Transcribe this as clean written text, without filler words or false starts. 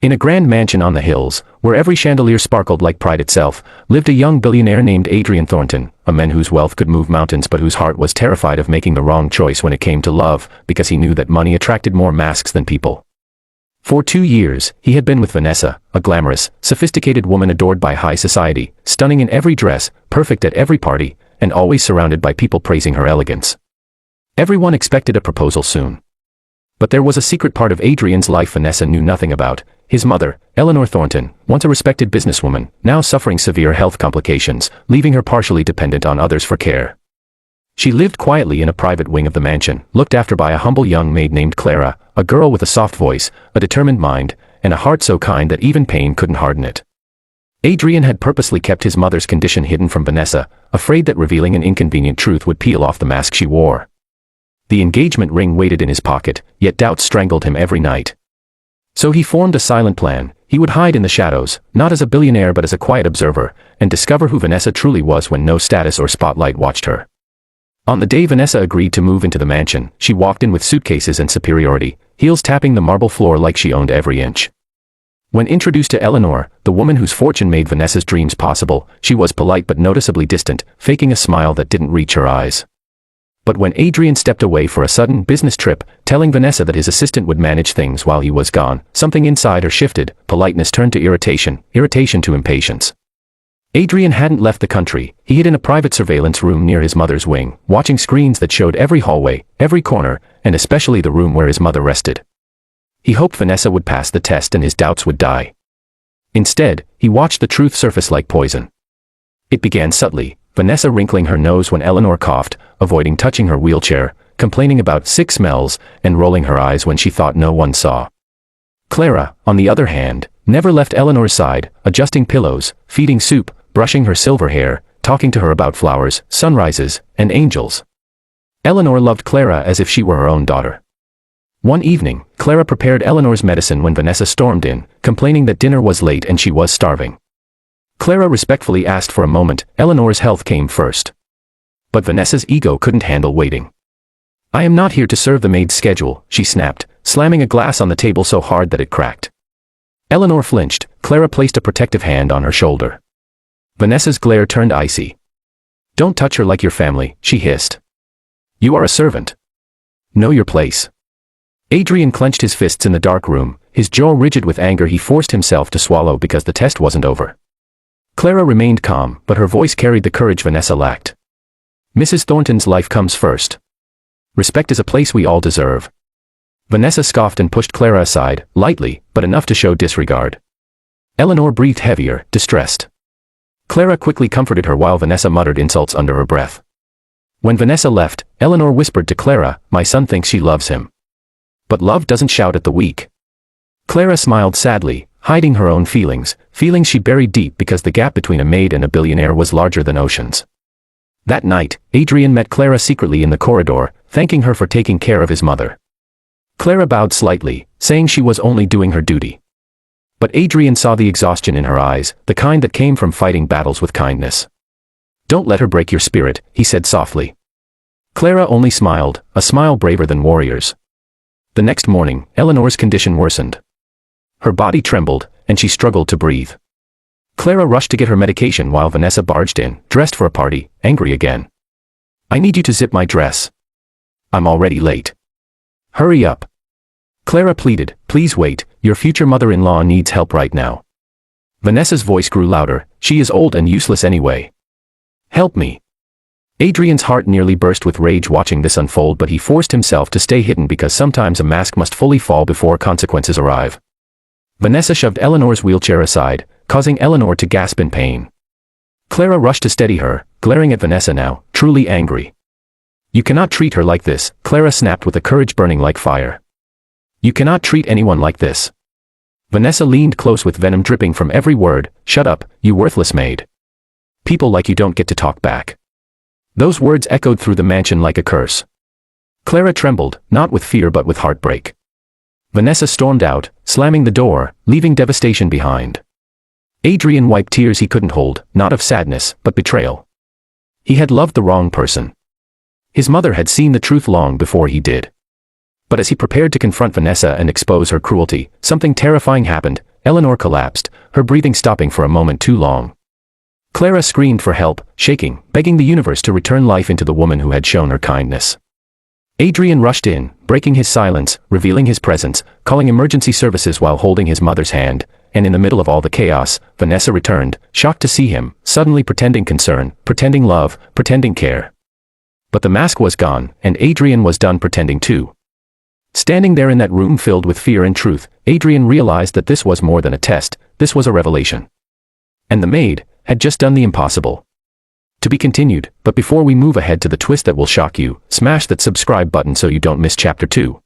In a grand mansion on the hills, where every chandelier sparkled like pride itself, lived a young billionaire named Adrian Thornton, a man whose wealth could move mountains but whose heart was terrified of making the wrong choice when it came to love, because he knew that money attracted more masks than people. For 2 years, he had been with Vanessa, a glamorous, sophisticated woman adored by high society, stunning in every dress, perfect at every party, and always surrounded by people praising her elegance. Everyone expected a proposal soon. But there was a secret part of Adrian's life Vanessa knew nothing about. His mother, Eleanor Thornton, once a respected businesswoman, now suffering severe health complications, leaving her partially dependent on others for care. She lived quietly in a private wing of the mansion, looked after by a humble young maid named Clara, a girl with a soft voice, a determined mind, and a heart so kind that even pain couldn't harden it. Adrian had purposely kept his mother's condition hidden from Vanessa, afraid that revealing an inconvenient truth would peel off the mask she wore. The engagement ring waited in his pocket, yet doubts strangled him every night. So he formed a silent plan. He would hide in the shadows, not as a billionaire but as a quiet observer, and discover who Vanessa truly was when no status or spotlight watched her. On the day Vanessa agreed to move into the mansion, she walked in with suitcases and superiority, heels tapping the marble floor like she owned every inch. When introduced to Eleanor, the woman whose fortune made Vanessa's dreams possible, she was polite but noticeably distant, faking a smile that didn't reach her eyes. But when Adrian stepped away for a sudden business trip, telling Vanessa that his assistant would manage things while he was gone, something inside her shifted, politeness turned to irritation, irritation to impatience. Adrian hadn't left the country. He hid in a private surveillance room near his mother's wing, watching screens that showed every hallway, every corner, and especially the room where his mother rested. He hoped Vanessa would pass the test and his doubts would die. Instead, he watched the truth surface like poison. It began subtly, Vanessa wrinkling her nose when Eleanor coughed, avoiding touching her wheelchair, complaining about sick smells, and rolling her eyes when she thought no one saw. Clara, on the other hand, never left Eleanor's side, adjusting pillows, feeding soup, brushing her silver hair, talking to her about flowers, sunrises, and angels. Eleanor loved Clara as if she were her own daughter. One evening, Clara prepared Eleanor's medicine when Vanessa stormed in, complaining that dinner was late and she was starving. Clara respectfully asked for a moment. Eleanor's health came first. But Vanessa's ego couldn't handle waiting. "I am not here to serve the maid's schedule," she snapped, slamming a glass on the table so hard that it cracked. Eleanor flinched. Clara placed a protective hand on her shoulder. Vanessa's glare turned icy. "Don't touch her like your family," she hissed. "You are a servant. Know your place." Adrian clenched his fists in the dark room, his jaw rigid with anger he forced himself to swallow because the test wasn't over. Clara remained calm, but her voice carried the courage Vanessa lacked. "Mrs. Thornton's life comes first. Respect is a place we all deserve." Vanessa scoffed and pushed Clara aside, lightly, but enough to show disregard. Eleanor breathed heavier, distressed. Clara quickly comforted her while Vanessa muttered insults under her breath. When Vanessa left, Eleanor whispered to Clara, "My son thinks she loves him. But love doesn't shout at the weak." Clara smiled sadly, hiding her own feelings she buried deep because the gap between a maid and a billionaire was larger than oceans. That night, Adrian met Clara secretly in the corridor, thanking her for taking care of his mother. Clara bowed slightly, saying she was only doing her duty. But Adrian saw the exhaustion in her eyes, the kind that came from fighting battles with kindness. "Don't let her break your spirit," he said softly. Clara only smiled, a smile braver than warriors. The next morning, Eleanor's condition worsened. Her body trembled, and she struggled to breathe. Clara rushed to get her medication while Vanessa barged in, dressed for a party, angry again. "I need you to zip my dress. I'm already late." "Hurry up." Clara pleaded, "Please wait, your future mother-in-law needs help right now." Vanessa's voice grew louder, "She is old and useless anyway. Help me." Adrian's heart nearly burst with rage watching this unfold, but he forced himself to stay hidden because sometimes a mask must fully fall before consequences arrive. Vanessa shoved Eleanor's wheelchair aside, causing Eleanor to gasp in pain. Clara rushed to steady her, glaring at Vanessa now, truly angry. "You cannot treat her like this," Clara snapped with a courage burning like fire. "You cannot treat anyone like this." Vanessa leaned close with venom dripping from every word. "Shut up, you worthless maid. People like you don't get to talk back." Those words echoed through the mansion like a curse. Clara trembled, not with fear but with heartbreak. Vanessa stormed out, slamming the door, leaving devastation behind. Adrian wiped tears he couldn't hold, not of sadness, but betrayal. He had loved the wrong person. His mother had seen the truth long before he did. But as he prepared to confront Vanessa and expose her cruelty, something terrifying happened. Eleanor collapsed, her breathing stopping for a moment too long. Clara screamed for help, shaking, begging the universe to return life into the woman who had shown her kindness. Adrian rushed in, breaking his silence, revealing his presence, calling emergency services while holding his mother's hand, and in the middle of all the chaos, Vanessa returned, shocked to see him, suddenly pretending concern, pretending love, pretending care. But the mask was gone, and Adrian was done pretending too. Standing there in that room filled with fear and truth, Adrian realized that this was more than a test, this was a revelation. And the maid had just done the impossible. To be continued, but before we move ahead to the twist that will shock you, smash that subscribe button so you don't miss chapter 2.